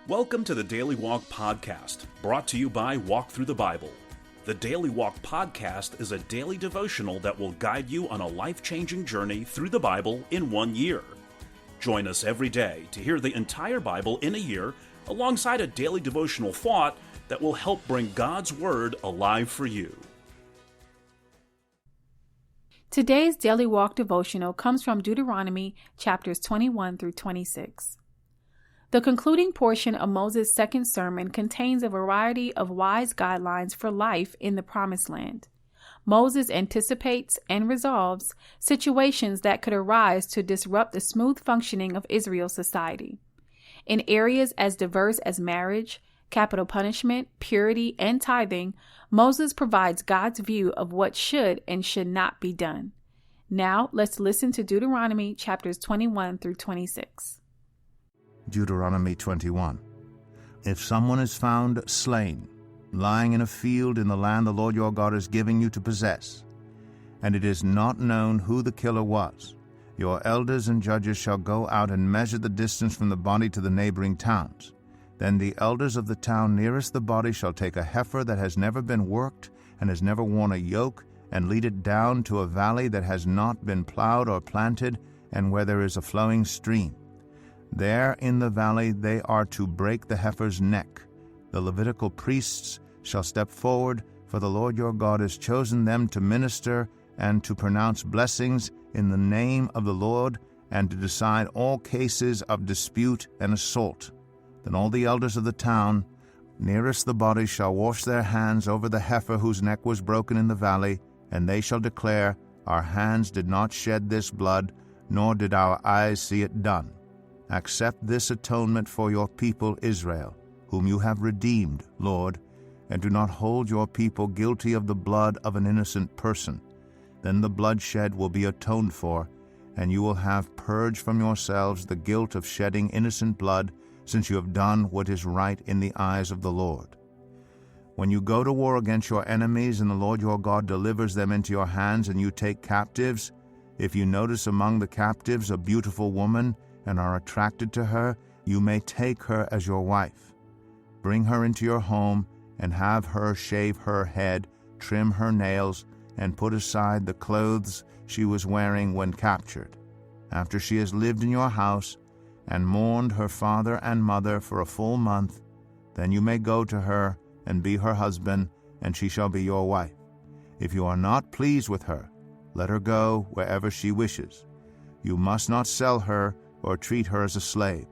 Welcome to the Daily Walk Podcast, brought to you by Walk Thru the Bible. The Daily Walk Podcast is a daily devotional that will guide you on a life-changing journey through the Bible in 1 year. Join us every day to hear the entire Bible in a year, alongside a daily devotional thought that will help bring God's Word alive for you. Today's Daily Walk Devotional comes from Deuteronomy chapters 21 through 26. The concluding portion of Moses' second sermon contains a variety of wise guidelines for life in the Promised Land. Moses anticipates and resolves situations that could arise to disrupt the smooth functioning of Israel's society. In areas as diverse as marriage, capital punishment, purity, and tithing, Moses provides God's view of what should and should not be done. Now, let's listen to Deuteronomy chapters 21 through 26. Deuteronomy 21. If someone is found slain, lying in a field in the land the Lord your God is giving you to possess, and it is not known who the killer was, your elders and judges shall go out and measure the distance from the body to the neighboring towns. Then the elders of the town nearest the body shall take a heifer that has never been worked and has never worn a yoke, and lead it down to a valley that has not been plowed or planted, and where there is a flowing stream. There in the valley they are to break the heifer's neck. The Levitical priests shall step forward, for the Lord your God has chosen them to minister and to pronounce blessings in the name of the Lord, and to decide all cases of dispute and assault. Then all the elders of the town nearest the body shall wash their hands over the heifer whose neck was broken in the valley, and they shall declare, Our hands did not shed this blood, nor did our eyes see it done. Accept this atonement for your people Israel, whom you have redeemed, Lord, and do not hold your people guilty of the blood of an innocent person. Then the bloodshed will be atoned for, and you will have purged from yourselves the guilt of shedding innocent blood, since you have done what is right in the eyes of the Lord. When you go to war against your enemies, and the Lord your God delivers them into your hands, and you take captives, if you notice among the captives a beautiful woman, and are attracted to her, you may take her as your wife. Bring her into your home, and have her shave her head, trim her nails, and put aside the clothes she was wearing when captured. After she has lived in your house, and mourned her father and mother for a full month, then you may go to her, and be her husband, and she shall be your wife. If you are not pleased with her, let her go wherever she wishes. You must not sell her, or treat her as a slave,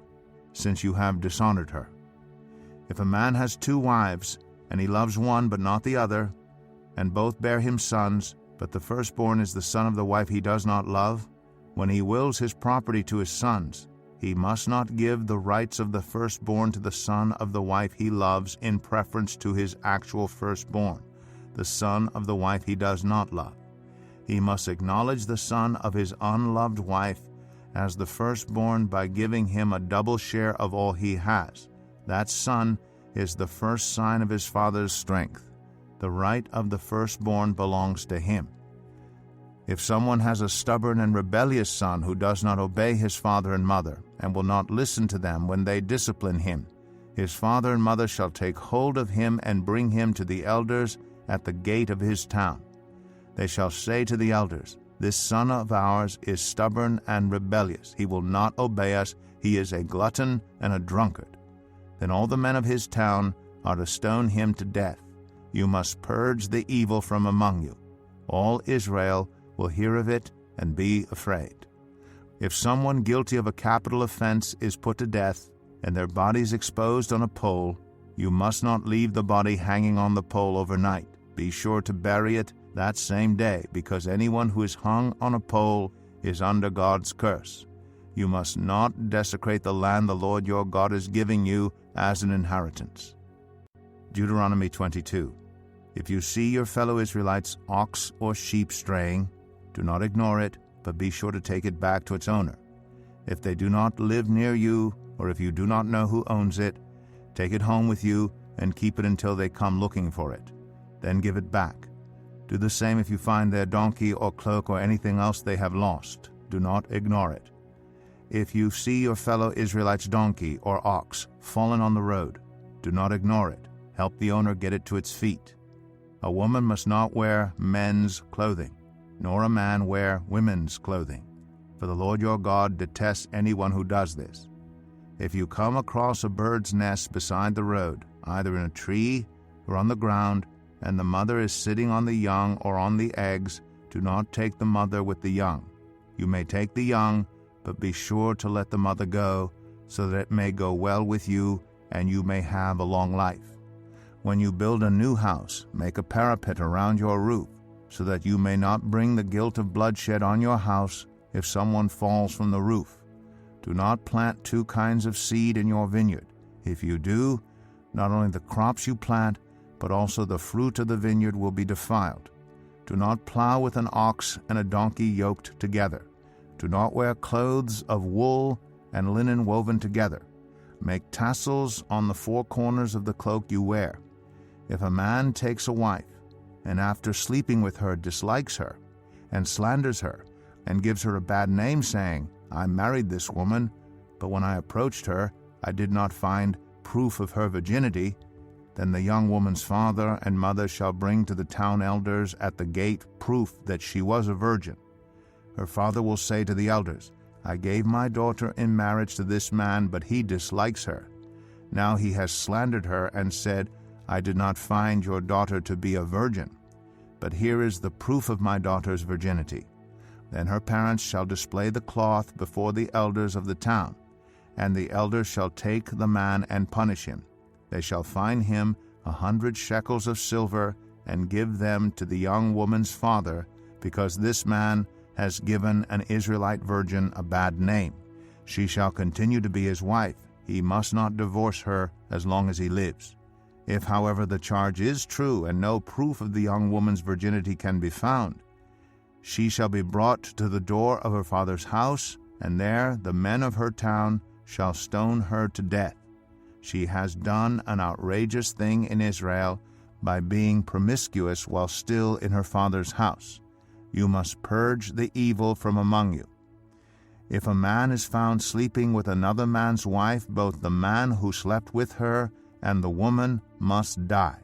since you have dishonored her. If a man has 2 wives, and he loves one but not the other, and both bear him sons, but the firstborn is the son of the wife he does not love, when he wills his property to his sons, he must not give the rights of the firstborn to the son of the wife he loves in preference to his actual firstborn, the son of the wife he does not love. He must acknowledge the son of his unloved wife as the firstborn by giving him a double share of all he has. That son is the first sign of his father's strength. The right of the firstborn belongs to him. If someone has a stubborn and rebellious son who does not obey his father and mother, and will not listen to them when they discipline him, his father and mother shall take hold of him and bring him to the elders at the gate of his town. They shall say to the elders, This son of ours is stubborn and rebellious. He will not obey us. He is a glutton and a drunkard. Then all the men of his town are to stone him to death. You must purge the evil from among you. All Israel will hear of it and be afraid. If someone guilty of a capital offense is put to death, and their bodies exposed on a pole, you must not leave the body hanging on the pole overnight. Be sure to bury it that same day, because anyone who is hung on a pole is under God's curse. You must not desecrate the land the Lord your God is giving you as an inheritance. Deuteronomy 22. If you see your fellow Israelites' ox or sheep straying, do not ignore it, but be sure to take it back to its owner. If they do not live near you, or if you do not know who owns it, take it home with you and keep it until they come looking for it. Then give it back. Do the same if you find their donkey or cloak or anything else they have lost. Do not ignore it. If you see your fellow Israelite's donkey or ox fallen on the road, do not ignore it. Help the owner get it to its feet. A woman must not wear men's clothing, nor a man wear women's clothing, for the Lord your God detests anyone who does this. If you come across a bird's nest beside the road, either in a tree or on the ground, and the mother is sitting on the young or on the eggs, do not take the mother with the young. You may take the young, but be sure to let the mother go, so that it may go well with you, and you may have a long life. When you build a new house, make a parapet around your roof, so that you may not bring the guilt of bloodshed on your house if someone falls from the roof. Do not plant two kinds of seed in your vineyard. If you do, not only the crops you plant, but also the fruit of the vineyard will be defiled. Do not plow with an ox and a donkey yoked together. Do not wear clothes of wool and linen woven together. Make tassels on the four corners of the cloak you wear. If a man takes a wife, and after sleeping with her dislikes her, and slanders her, and gives her a bad name, saying, I married this woman, but when I approached her, I did not find proof of her virginity, then the young woman's father and mother shall bring to the town elders at the gate proof that she was a virgin. Her father will say to the elders, I gave my daughter in marriage to this man, but he dislikes her. Now he has slandered her and said, I did not find your daughter to be a virgin. But here is the proof of my daughter's virginity. Then her parents shall display the cloth before the elders of the town, and the elders shall take the man and punish him. They shall fine him 100 shekels of silver and give them to the young woman's father, because this man has given an Israelite virgin a bad name. She shall continue to be his wife. He must not divorce her as long as he lives. If, however, the charge is true and no proof of the young woman's virginity can be found, she shall be brought to the door of her father's house, and there the men of her town shall stone her to death. She has done an outrageous thing in Israel by being promiscuous while still in her father's house. You must purge the evil from among you. If a man is found sleeping with another man's wife, both the man who slept with her and the woman must die.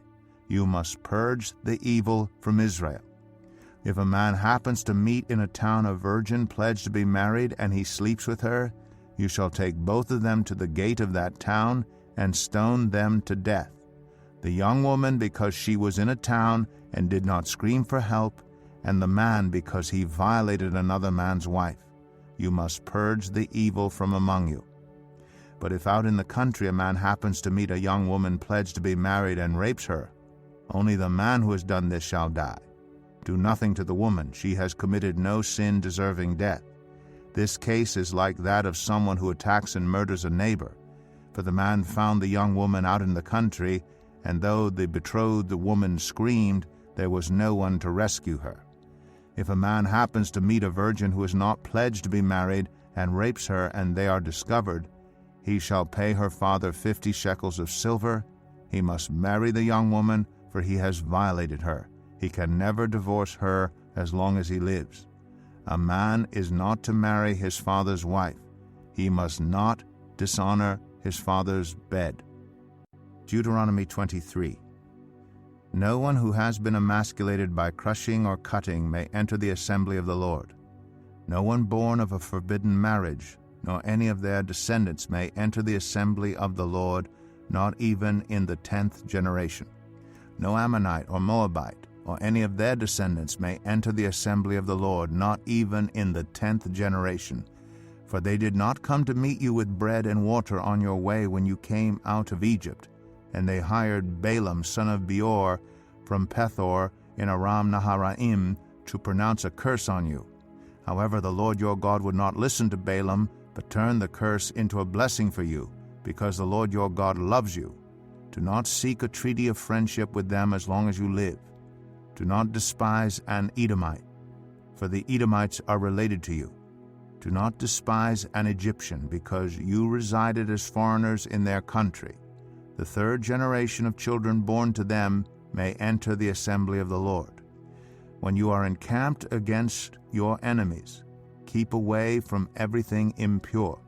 You must purge the evil from Israel. If a man happens to meet in a town a virgin pledged to be married, and he sleeps with her, you shall take both of them to the gate of that town and stone them to death. The young woman because she was in a town and did not scream for help, and the man because he violated another man's wife. You must purge the evil from among you. But if out in the country a man happens to meet a young woman pledged to be married and rapes her, only the man who has done this shall die. Do nothing to the woman. She has committed no sin deserving death. This case is like that of someone who attacks and murders a neighbor. For the man found the young woman out in the country, and though the betrothed woman screamed, there was no one to rescue her. If a man happens to meet a virgin who is not pledged to be married and rapes her, and they are discovered, he shall pay her father 50 shekels of silver. He must marry the young woman, for he has violated her. He can never divorce her as long as he lives. A man is not to marry his father's wife. He must not dishonor his father's bed. Deuteronomy 23. No one who has been emasculated by crushing or cutting may enter the assembly of the Lord. No one born of a forbidden marriage, nor any of their descendants may enter the assembly of the Lord, not even in the 10th generation. No Ammonite or Moabite, or any of their descendants may enter the assembly of the Lord, not even in the 10th generation. For they did not come to meet you with bread and water on your way when you came out of Egypt, and they hired Balaam son of Beor from Pethor in Aram Naharaim to pronounce a curse on you. However, the Lord your God would not listen to Balaam, but turned the curse into a blessing for you, because the Lord your God loves you. Do not seek a treaty of friendship with them as long as you live. Do not despise an Edomite, for the Edomites are related to you. Do not despise an Egyptian, because you resided as foreigners in their country. The 3rd generation of children born to them may enter the assembly of the Lord. When you are encamped against your enemies, keep away from everything impure.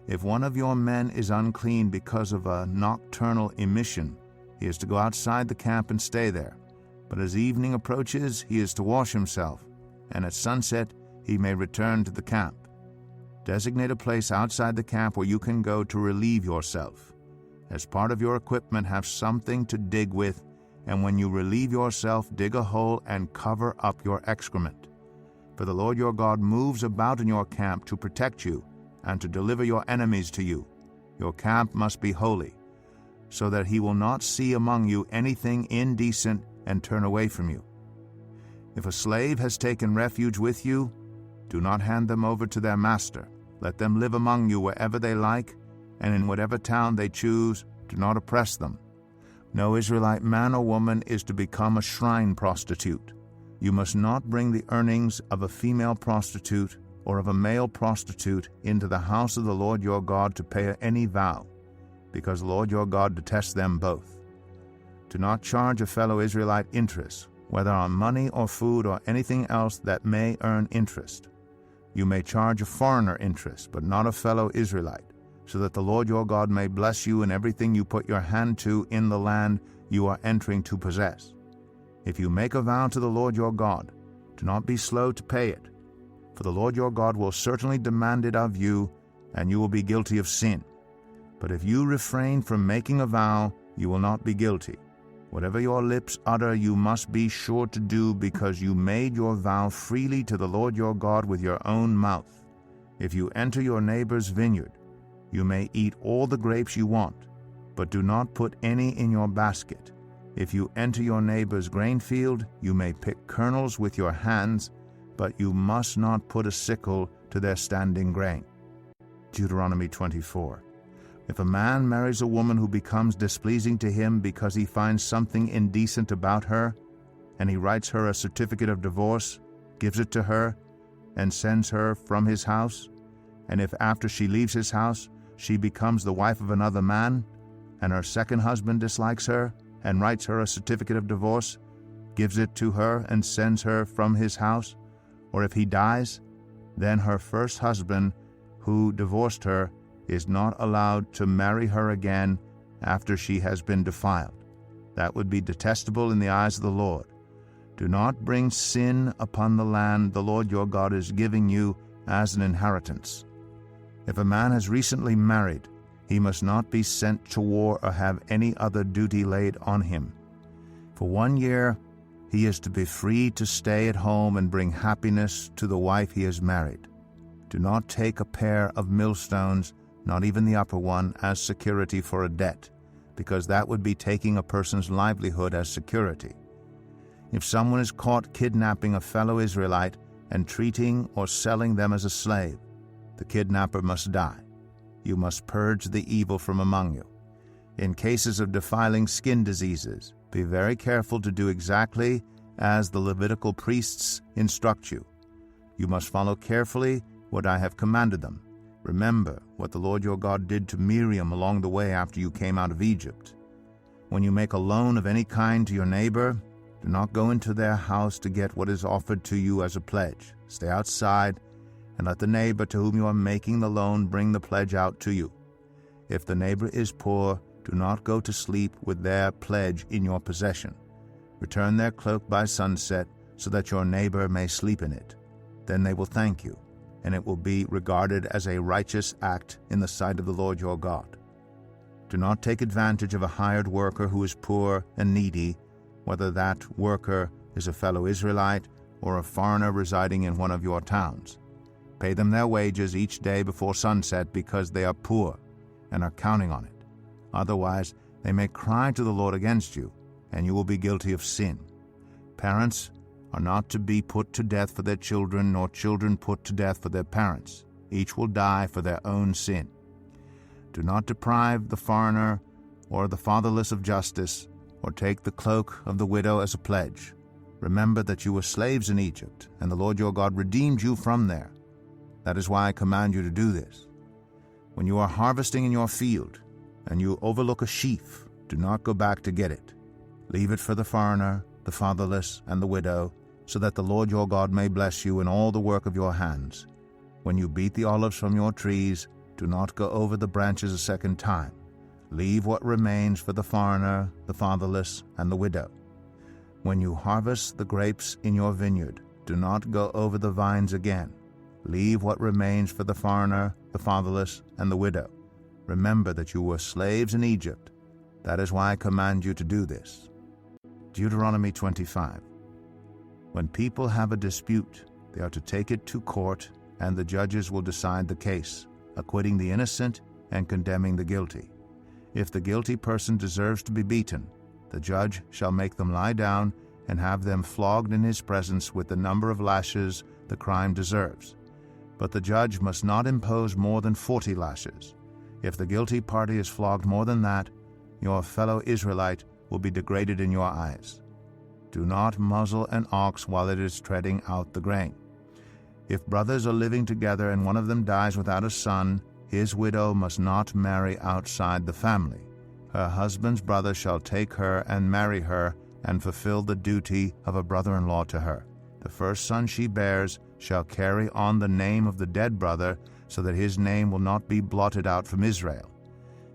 If one of your men is unclean because of a nocturnal emission, he is to go outside the camp and stay there. But as evening approaches, he is to wash himself, and at sunset he may return to the camp. Designate a place outside the camp where you can go to relieve yourself. As part of your equipment, have something to dig with, and when you relieve yourself, dig a hole and cover up your excrement. For the Lord your God moves about in your camp to protect you and to deliver your enemies to you. Your camp must be holy, so that he will not see among you anything indecent and turn away from you. If a slave has taken refuge with you, do not hand them over to their master. Let them live among you wherever they like, and in whatever town they choose. Do not oppress them. No Israelite man or woman is to become a shrine prostitute. You must not bring the earnings of a female prostitute or of a male prostitute into the house of the Lord your God to pay any vow, because the Lord your God detests them both. Do not charge a fellow Israelite interest, whether on money or food or anything else that may earn interest. You may charge a foreigner interest, but not a fellow Israelite, so that the Lord your God may bless you in everything you put your hand to in the land you are entering to possess. If you make a vow to the Lord your God, do not be slow to pay it, for the Lord your God will certainly demand it of you, and you will be guilty of sin. But if you refrain from making a vow, you will not be guilty. Whatever your lips utter, you must be sure to do, because you made your vow freely to the Lord your God with your own mouth. If you enter your neighbor's vineyard, you may eat all the grapes you want, but do not put any in your basket. If you enter your neighbor's grain field, you may pick kernels with your hands, but you must not put a sickle to their standing grain. Deuteronomy 24. If a man marries a woman who becomes displeasing to him because he finds something indecent about her, and he writes her a certificate of divorce, gives it to her, and sends her from his house, and if after she leaves his house she becomes the wife of another man, and her second husband dislikes her, and writes her a certificate of divorce, gives it to her, and sends her from his house, or if he dies, then her first husband, who divorced her, is not allowed to marry her again after she has been defiled. That would be detestable in the eyes of the Lord. Do not bring sin upon the land the Lord your God is giving you as an inheritance. If a man has recently married, he must not be sent to war or have any other duty laid on him. For 1 year, he is to be free to stay at home and bring happiness to the wife he has married. Do not take a pair of millstones, not even the upper one, as security for a debt, because that would be taking a person's livelihood as security. If someone is caught kidnapping a fellow Israelite and treating or selling them as a slave, the kidnapper must die. You must purge the evil from among you. In cases of defiling skin diseases, be very careful to do exactly as the Levitical priests instruct you. You must follow carefully what I have commanded them. Remember what the Lord your God did to Miriam along the way after you came out of Egypt. When you make a loan of any kind to your neighbor, do not go into their house to get what is offered to you as a pledge. Stay outside and let the neighbor to whom you are making the loan bring the pledge out to you. If the neighbor is poor, do not go to sleep with their pledge in your possession. Return their cloak by sunset so that your neighbor may sleep in it. Then they will thank you, and it will be regarded as a righteous act in the sight of the Lord your God. Do not take advantage of a hired worker who is poor and needy, whether that worker is a fellow Israelite or a foreigner residing in one of your towns. Pay them their wages each day before sunset, because they are poor and are counting on it. Otherwise, they may cry to the Lord against you, and you will be guilty of sin. Parents are not to be put to death for their children, nor children put to death for their parents. Each will die for their own sin. Do not deprive the foreigner or the fatherless of justice, or take the cloak of the widow as a pledge. Remember that you were slaves in Egypt, and the Lord your God redeemed you from there. That is why I command you to do this. When you are harvesting in your field, and you overlook a sheaf, do not go back to get it. Leave it for the foreigner, the fatherless, and the widow, so that the Lord your God may bless you in all the work of your hands. When you beat the olives from your trees, do not go over the branches a second time. Leave what remains for the foreigner, the fatherless, and the widow. When you harvest the grapes in your vineyard, do not go over the vines again. Leave what remains for the foreigner, the fatherless, and the widow. Remember that you were slaves in Egypt. That is why I command you to do this. Deuteronomy 25. When people have a dispute, they are to take it to court, and the judges will decide the case, acquitting the innocent and condemning the guilty. If the guilty person deserves to be beaten, the judge shall make them lie down and have them flogged in his presence with the number of lashes the crime deserves. But the judge must not impose more than 40 lashes. If the guilty party is flogged more than that, your fellow Israelite will be degraded in your eyes. Do not muzzle an ox while it is treading out the grain. If brothers are living together and one of them dies without a son, his widow must not marry outside the family. Her husband's brother shall take her and marry her and fulfill the duty of a brother-in-law to her. The first son she bears shall carry on the name of the dead brother, so that his name will not be blotted out from Israel.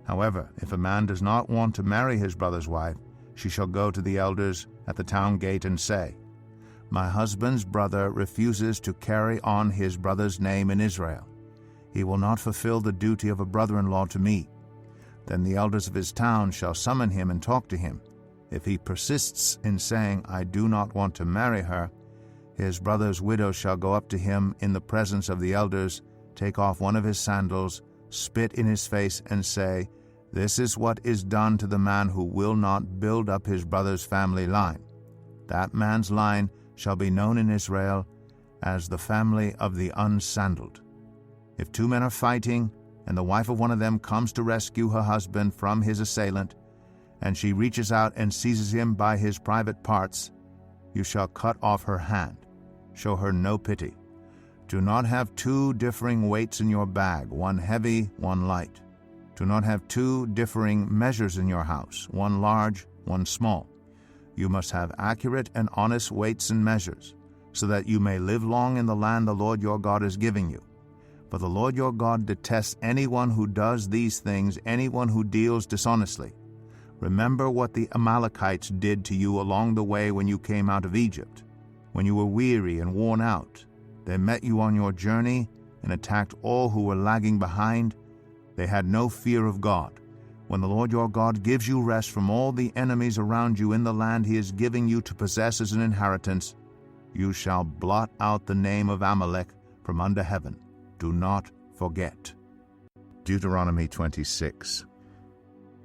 However, if a man does not want to marry his brother's wife, she shall go to the elders at the town gate and say, "My husband's brother refuses to carry on his brother's name in Israel. He will not fulfill the duty of a brother-in-law to me." Then the elders of his town shall summon him and talk to him. If he persists in saying, "I do not want to marry her," his brother's widow shall go up to him in the presence of the elders, take off one of his sandals, spit in his face, and say, "This is what is done to the man who will not build up his brother's family line. That man's line shall be known in Israel as the family of the unsandaled." If two men are fighting, and the wife of one of them comes to rescue her husband from his assailant, and she reaches out and seizes him by his private parts, you shall cut off her hand. Show her no pity. Do not have two differing weights in your bag, one heavy, one light. Do not have two differing measures in your house, one large, one small. You must have accurate and honest weights and measures, so that you may live long in the land the Lord your God is giving you. For the Lord your God detests anyone who does these things, anyone who deals dishonestly. Remember what the Amalekites did to you along the way when you came out of Egypt. When you were weary and worn out, they met you on your journey and attacked all who were lagging behind. They had no fear of God. When the Lord your God gives you rest from all the enemies around you in the land he is giving you to possess as an inheritance, you shall blot out the name of Amalek from under heaven. Do not forget. Deuteronomy 26.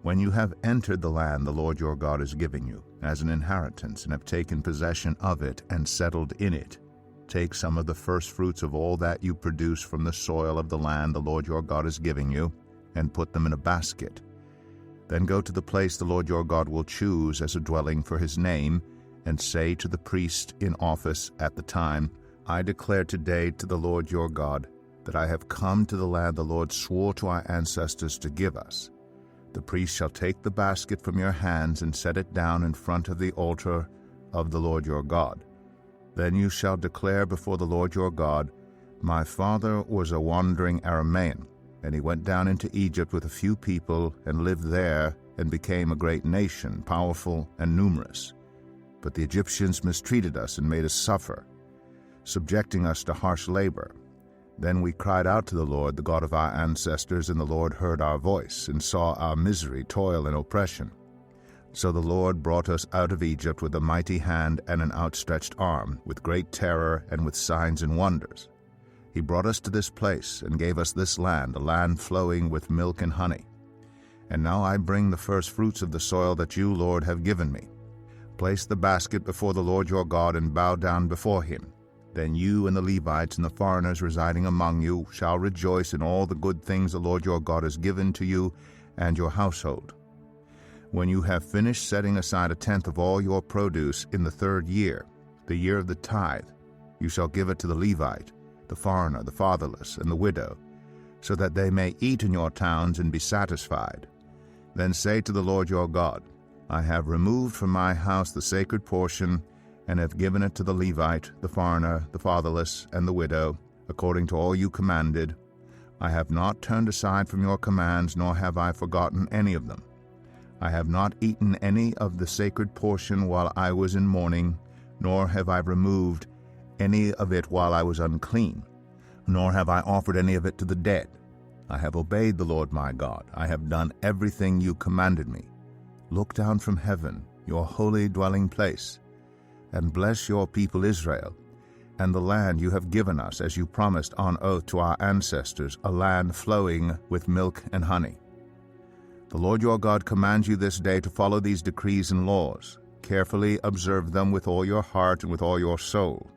When you have entered the land the Lord your God is giving you as an inheritance, and have taken possession of it and settled in it, take some of the first fruits of all that you produce from the soil of the land the Lord your God is giving you, and put them in a basket. Then go to the place the Lord your God will choose as a dwelling for his name, and say to the priest in office at the time, "I declare today to the Lord your God that I have come to the land the Lord swore to our ancestors to give us." The priest shall take the basket from your hands and set it down in front of the altar of the Lord your God. Then you shall declare before the Lord your God, "My father was a wandering Aramean, and he went down into Egypt with a few people and lived there and became a great nation, powerful and numerous. But the Egyptians mistreated us and made us suffer, subjecting us to harsh labor. Then we cried out to the Lord, the God of our ancestors, and the Lord heard our voice and saw our misery, toil, and oppression. So the Lord brought us out of Egypt with a mighty hand and an outstretched arm, with great terror and with signs and wonders. He brought us to this place and gave us this land, a land flowing with milk and honey. And now I bring the first fruits of the soil that you, Lord, have given me. Place the basket before the Lord your God and bow down before him. Then you and the Levites and the foreigners residing among you shall rejoice in all the good things the Lord your God has given to you and your household. When you have finished setting aside a tenth of all your produce in the 3rd year, the year of the tithe, you shall give it to the Levite, the foreigner, the fatherless, and the widow, so that they may eat in your towns and be satisfied. Then say to the Lord your God, I have removed from my house the sacred portion, and have given it to the Levite, the foreigner, the fatherless, and the widow, according to all you commanded. I have not turned aside from your commands, nor have I forgotten any of them. I have not eaten any of the sacred portion while I was in mourning, nor have I removed any of it while I was unclean, nor have I offered any of it to the dead. I have obeyed the Lord my God. I have done everything you commanded me. Look down from heaven, your holy dwelling place, and bless your people Israel, and the land you have given us, as you promised on oath to our ancestors, a land flowing with milk and honey. The Lord your God commands you this day to follow these decrees and laws. Carefully observe them with all your heart and with all your soul.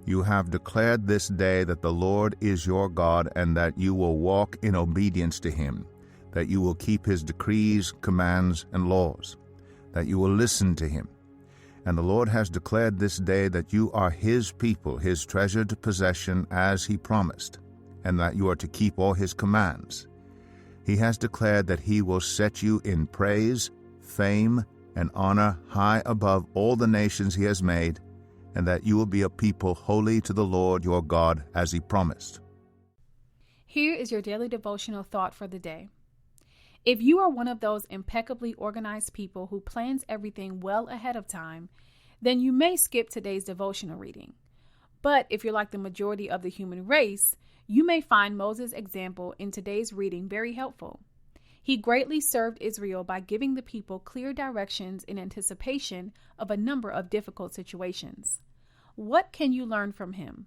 You have declared this day that the Lord is your God, and that you will walk in obedience to him, that you will keep his decrees, commands, and laws, that you will listen to him. And the Lord has declared this day that you are his people, his treasured possession, as he promised, and that you are to keep all his commands. He has declared that he will set you in praise, fame, and honor high above all the nations he has made, and that you will be a people holy to the Lord your God, as he promised. Here is your daily devotional thought for the day. If you are one of those impeccably organized people who plans everything well ahead of time, then you may skip today's devotional reading. But if you're like the majority of the human race, you may find Moses' example in today's reading very helpful. He greatly served Israel by giving the people clear directions in anticipation of a number of difficult situations. What can you learn from him?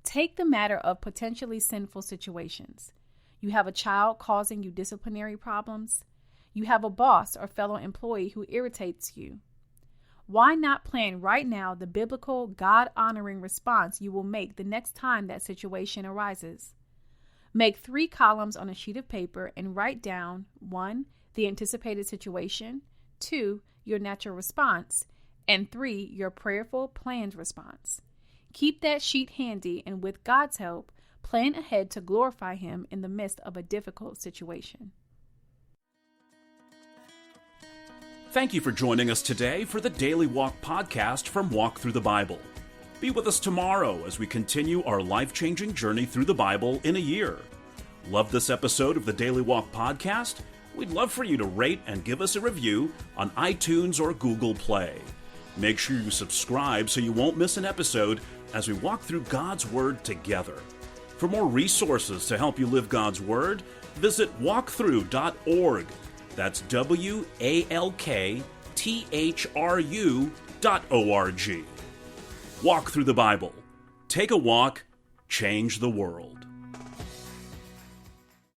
Take the matter of potentially sinful situations. You have a child causing you disciplinary problems. You have a boss or fellow employee who irritates you. Why not plan right now the biblical, God-honoring response you will make the next time that situation arises? Make 3 columns on a sheet of paper and write down 1. The anticipated situation, 2. Your natural response, and 3. Your prayerful, planned response. Keep that sheet handy, and with God's help, plan ahead to glorify him in the midst of a difficult situation. Thank you for joining us today for the Daily Walk Podcast from Walk Thru the Bible. Be with us tomorrow as we continue our life-changing journey through the Bible in a year. Love this episode of the Daily Walk Podcast? We'd love for you to rate and give us a review on iTunes or Google Play. Make sure you subscribe so you won't miss an episode as we walk through God's Word together. For more resources to help you live God's Word, visit walkthru.org. That's WALKTHRU.org. Walk through the Bible. Take a walk, change the world.